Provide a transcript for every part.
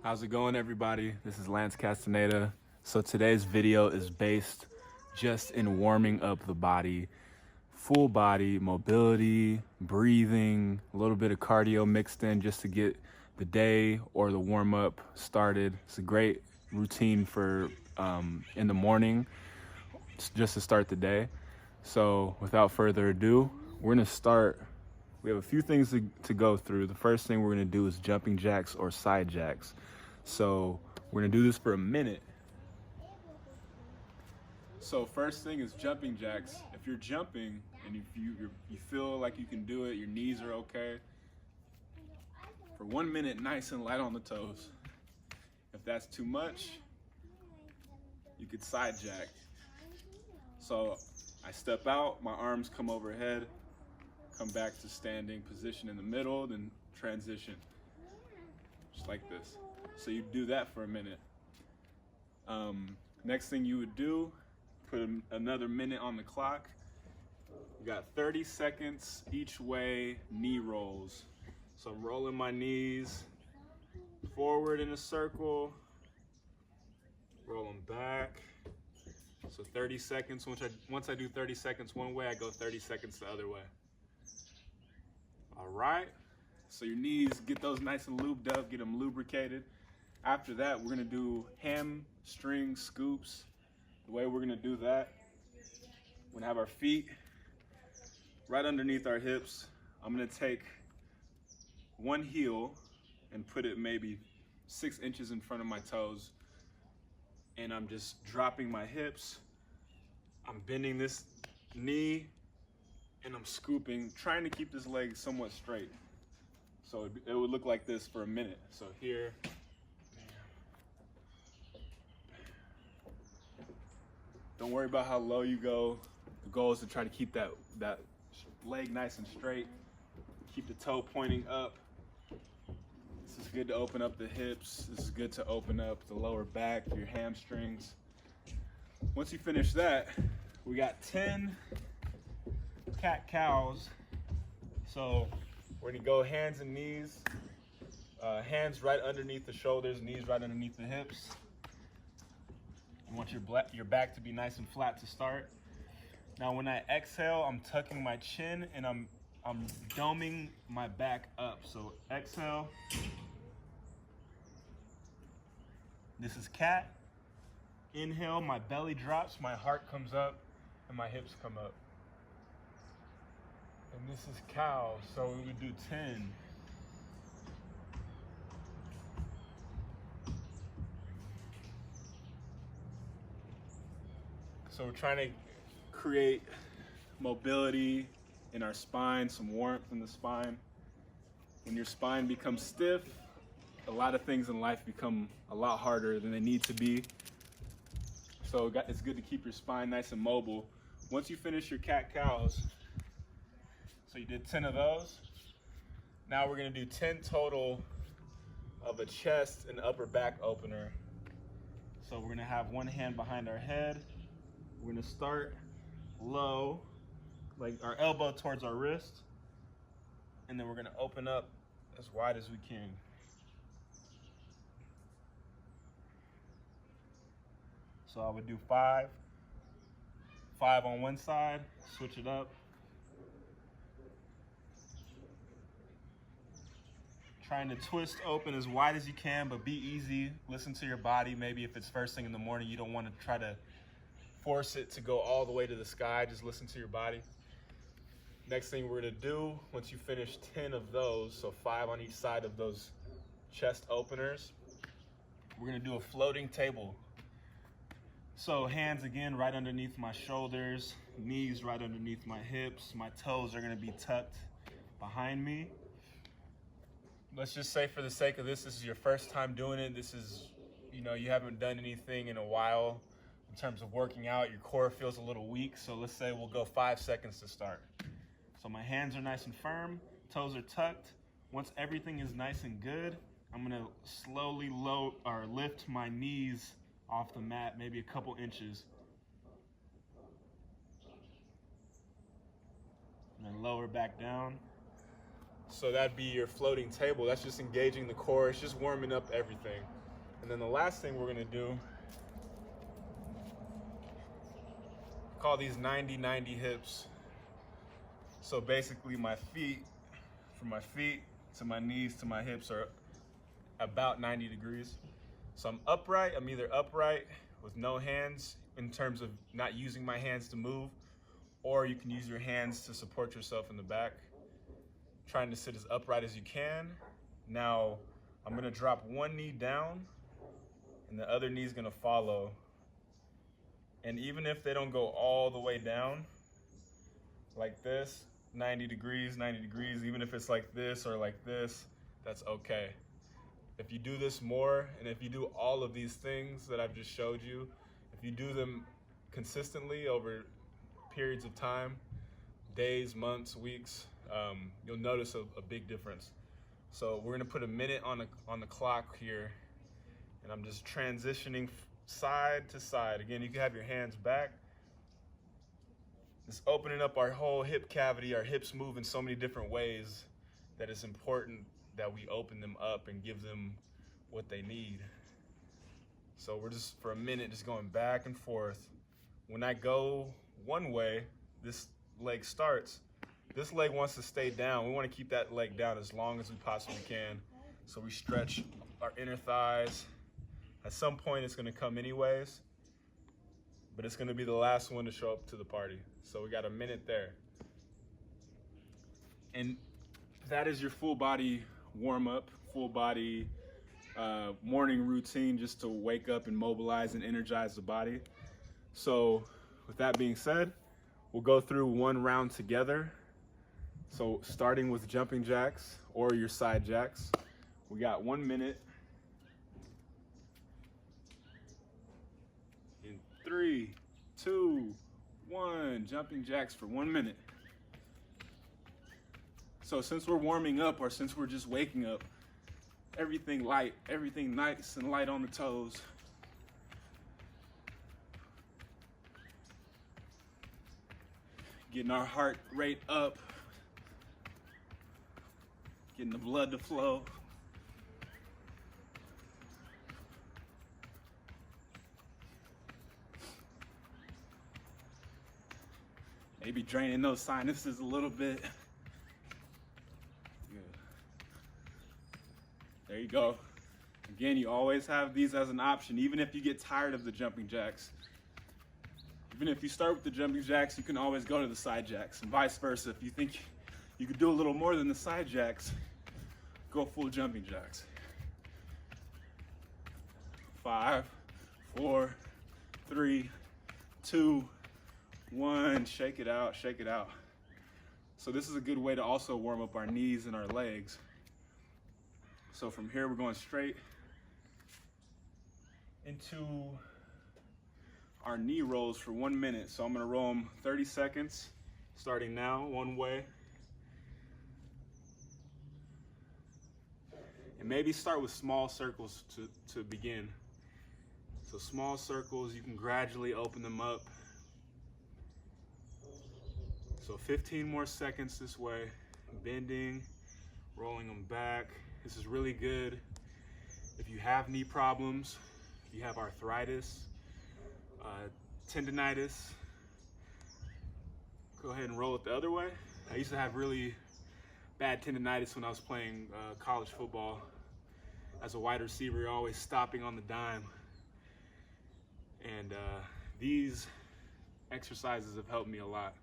How's it going, everybody? This is Castaneda. So today's video is based just in warming up the body, full body mobility, breathing, a little bit of cardio mixed in just to get the day or the warm up started. It's a great routine for in the morning, just to start the day. So without further ado, we're gonna start. We have a few things to go through. The first thing we're gonna do is jumping jacks or side jacks. So we're gonna do this for a minute. So first thing is jumping jacks. If you're jumping and if you feel like you can do it, your knees are okay, for 1 minute, nice and light on the toes. If that's too much, you could side jack. So I step out, my arms come overhead, come back to standing position in the middle, then transition, just like this. So you do that for a minute. Next thing you would do, put another minute on the clock. You got 30 seconds each way knee rolls. So I'm rolling my knees forward in a circle, roll them back. So 30 seconds, once I do 30 seconds one way, I go 30 seconds the other way. All right, so your knees, get those nice and lubed up, get them lubricated. After that, we're gonna do hamstring scoops. The way we're gonna do that, we're gonna have our feet right underneath our hips. I'm gonna take one heel and put it maybe 6 inches in front of my toes. And I'm just dropping my hips. I'm bending this knee and I'm scooping, trying to keep this leg somewhat straight. So it would look like this for a minute. So here, don't worry about how low you go. The goal is to try to keep that leg nice and straight. Keep the toe pointing up. This is good to open up the hips. This is good to open up the lower back, your hamstrings. Once you finish that, we got 10 cat-cows. So we're gonna go hands and knees, hands right underneath the shoulders, knees right underneath the hips. You want your back to be nice and flat to start. Now when I exhale, I'm tucking my chin and I'm doming my back up. So exhale. This is cat. Inhale, my belly drops, my heart comes up, and my hips come up. And this is cow, so we would do 10. So we're trying to create mobility in our spine, some warmth in the spine. When your spine becomes stiff, a lot of things in life become a lot harder than they need to be. So it's good to keep your spine nice and mobile. Once you finish your cat-cows, so you did 10 of those. Now we're gonna do 10 total of a chest and upper back opener. So we're gonna have one hand behind our head. We're gonna start low, like our elbow towards our wrist. And then we're gonna open up as wide as we can. So I would do 5 on one side, switch it up. Trying to twist open as wide as you can, but be easy. Listen to your body. Maybe if it's first thing in the morning, you don't want to try to force it to go all the way to the sky. Just listen to your body. Next thing we're gonna do, once you finish 10 of those, so 5 on each side of those chest openers, we're gonna do a floating table. So hands again right underneath my shoulders, knees right underneath my hips. My toes are gonna be tucked behind me. Let's just say for the sake of this is your first time doing it. This is, you haven't done anything in a while in terms of working out. Your core feels a little weak. So let's say we'll go 5 seconds to start. So my hands are nice and firm, toes are tucked. Once everything is nice and good, I'm gonna slowly lift my knees off the mat, maybe a couple inches. And then lower back down. So that'd be your floating table. That's just engaging the core. It's just warming up everything. And then the last thing we're gonna do, call these 90-90 hips. So basically my feet, from my feet to my knees to my hips are about 90 degrees. So I'm upright, I'm either upright with no hands in terms of not using my hands to move, or you can use your hands to support yourself in the back. Trying to sit as upright as you can. Now, I'm gonna drop one knee down and the other knee's gonna follow. And even if they don't go all the way down, like this, 90 degrees, even if it's like this or like this, that's okay. If you do this more, and if you do all of these things that I've just showed you, if you do them consistently over periods of time, days, months, weeks, you'll notice a big difference. So we're gonna put a minute on the clock here, and I'm just transitioning side to side. Again, you can have your hands back. Just opening up our whole hip cavity. Our hips move in so many different ways that it's important that we open them up and give them what they need. So we're just, for a minute, just going back and forth. When I go one way, this leg starts. This leg wants to stay down. We want to keep that leg down as long as we possibly can. So we stretch our inner thighs. At some point it's going to come anyways, but it's going to be the last one to show up to the party. So we got a minute there. And that is your full body warm up, full body morning routine, just to wake up and mobilize and energize the body. So with that being said, we'll go through one round together. So starting with jumping jacks or your side jacks. We got 1 minute. In 3, 2, 1, jumping jacks for 1 minute. So since we're warming up, or since we're just waking up, everything light, everything nice and light on the toes. Getting our heart rate up. Getting the blood to flow. Maybe draining those sinuses a little bit. Good. There you go. Again, you always have these as an option, even if you get tired of the jumping jacks. Even if you start with the jumping jacks, you can always go to the side jacks, and vice versa. If you think you could do a little more than the side jacks, go full jumping jacks. 5, 4, 3, 2, 1. Shake it out, shake it out. So this is a good way to also warm up our knees and our legs. So from here, we're going straight into our knee rolls for 1 minute. So I'm gonna roll them 30 seconds, starting now, one way. And maybe start with small circles to begin. So small circles, you can gradually open them up. So 15 more seconds this way, bending, rolling them back. This is really good if you have knee problems, if you have arthritis, tendonitis. Go ahead and roll it the other way. I used to have really bad tendonitis when I was playing college football. As a wide receiver, you're always stopping on the dime. And these exercises have helped me a lot.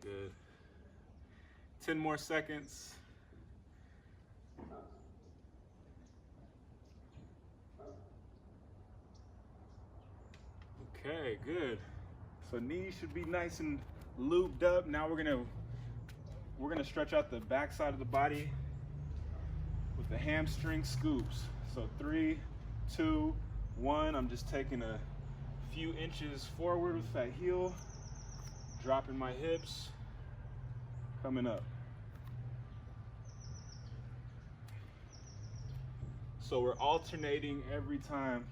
Good. 10 more seconds. Okay, good. So knees should be nice and lubed up. Now we're gonna stretch out the back side of the body with the hamstring scoops. So 3, 2, 1. I'm just taking a few inches forward with that heel, dropping my hips, coming up. So we're alternating every time.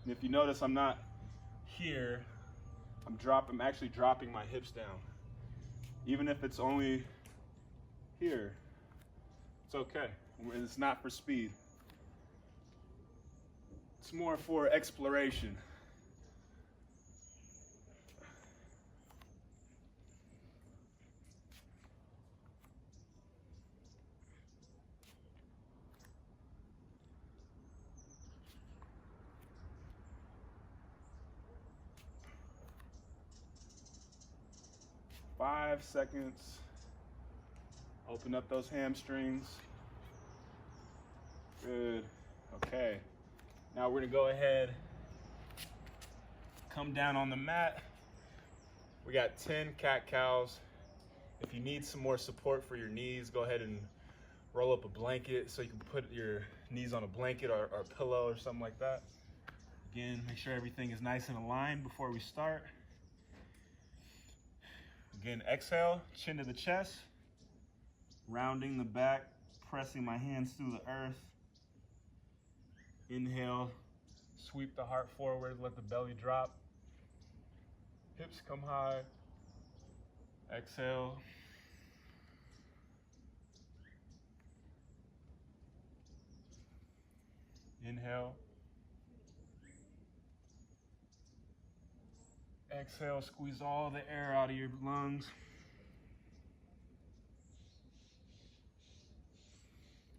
And if you notice, I'm not here, I'm actually dropping my hips down. Even if it's only here, it's okay. It's not for speed. It's more for exploration. Five seconds. Open up those hamstrings. Good. Okay. Now we're gonna go ahead, come down on the mat. We got 10 cat-cows. If you need some more support for your knees, go ahead and roll up a blanket so you can put your knees on a blanket or a pillow or something like that. Again, make sure everything is nice and aligned before we start. Again, exhale, chin to the chest, rounding the back, pressing my hands through the earth. Inhale, sweep the heart forward, let the belly drop. Hips come high. Exhale. Inhale. Exhale, squeeze all the air out of your lungs.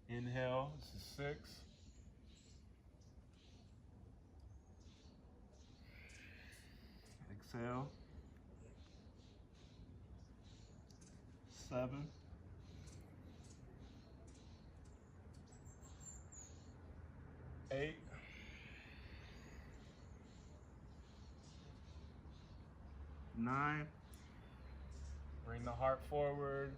Inhale, this is 6. Exhale. 7. 8. 9. Bring the heart forward.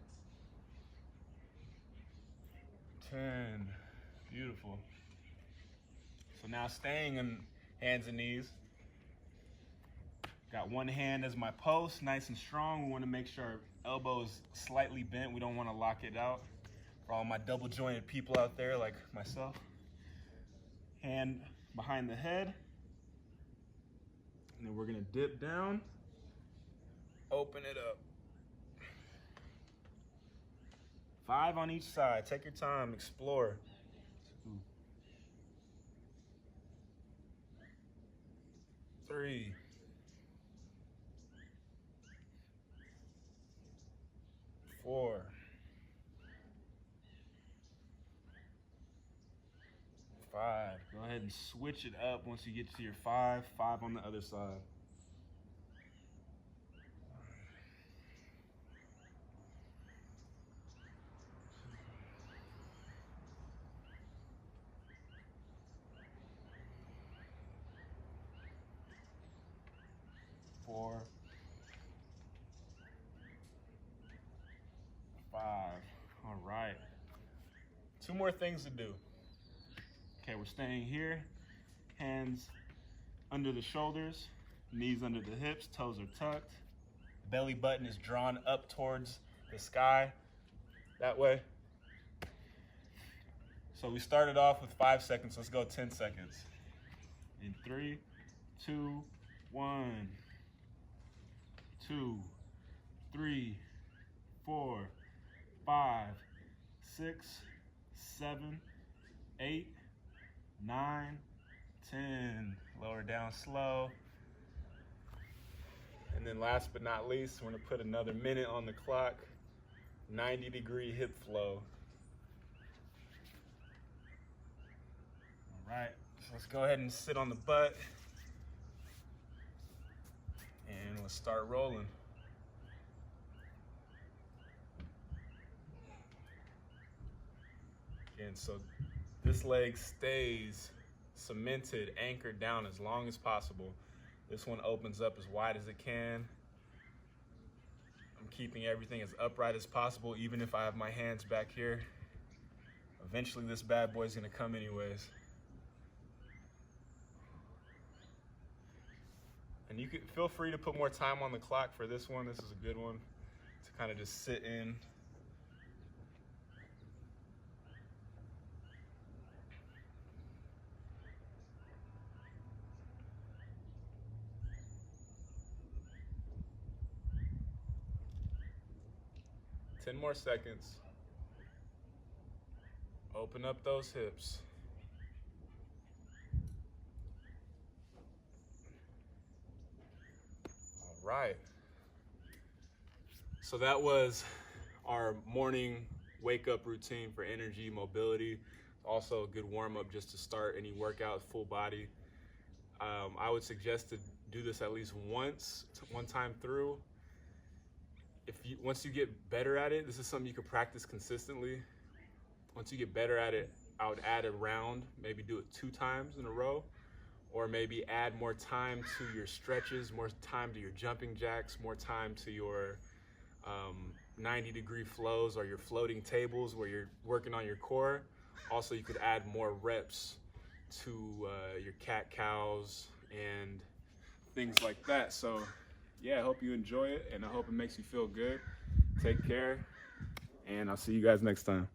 10. Beautiful. So now staying in hands and knees. Got one hand as my post, nice and strong. We want to make sure our elbow is slightly bent. We don't want to lock it out. For all my double jointed people out there like myself. Hand behind the head. And then we're gonna dip down, open it up. 5 on each side. Take your time, explore. 2. 3. 4. 5. Go ahead and switch it up once you get to your 5. 5 on the other side. 4. 5. All right. 2 more things to do. Okay, we're staying here. Hands under the shoulders, knees under the hips, toes are tucked. Belly button is drawn up towards the sky, that way. So we started off with 5 seconds. Let's go 10 seconds. In 3, 2, 1. 2, 3, 4, 5, 6, 7, 8, 9, 10. Lower down slow. And then last but not least, we're gonna put another minute on the clock. 90-degree hip flow. All right, so let's go ahead and sit on the butt. And let's start rolling. Again, so this leg stays cemented, anchored down as long as possible. This one opens up as wide as it can. I'm keeping everything as upright as possible, even if I have my hands back here. Eventually this bad boy's gonna come anyways. And you can feel free to put more time on the clock for this one. This is a good one to kind of just sit in. 10 more seconds. Open up those hips. All right. So that was our morning wake up routine for energy, mobility. Also a good warm up just to start any workout, full body. I would suggest to do this at least one time through. Once you get better at it, this is something you can practice consistently. Once you get better at it, I would add a round, maybe do it 2 times in a row, or maybe add more time to your stretches, more time to your jumping jacks, more time to your 90-degree flows or your floating tables where you're working on your core. Also, you could add more reps to your cat-cows and things like that. So yeah, I hope you enjoy it, and I hope it makes you feel good. Take care, and I'll see you guys next time.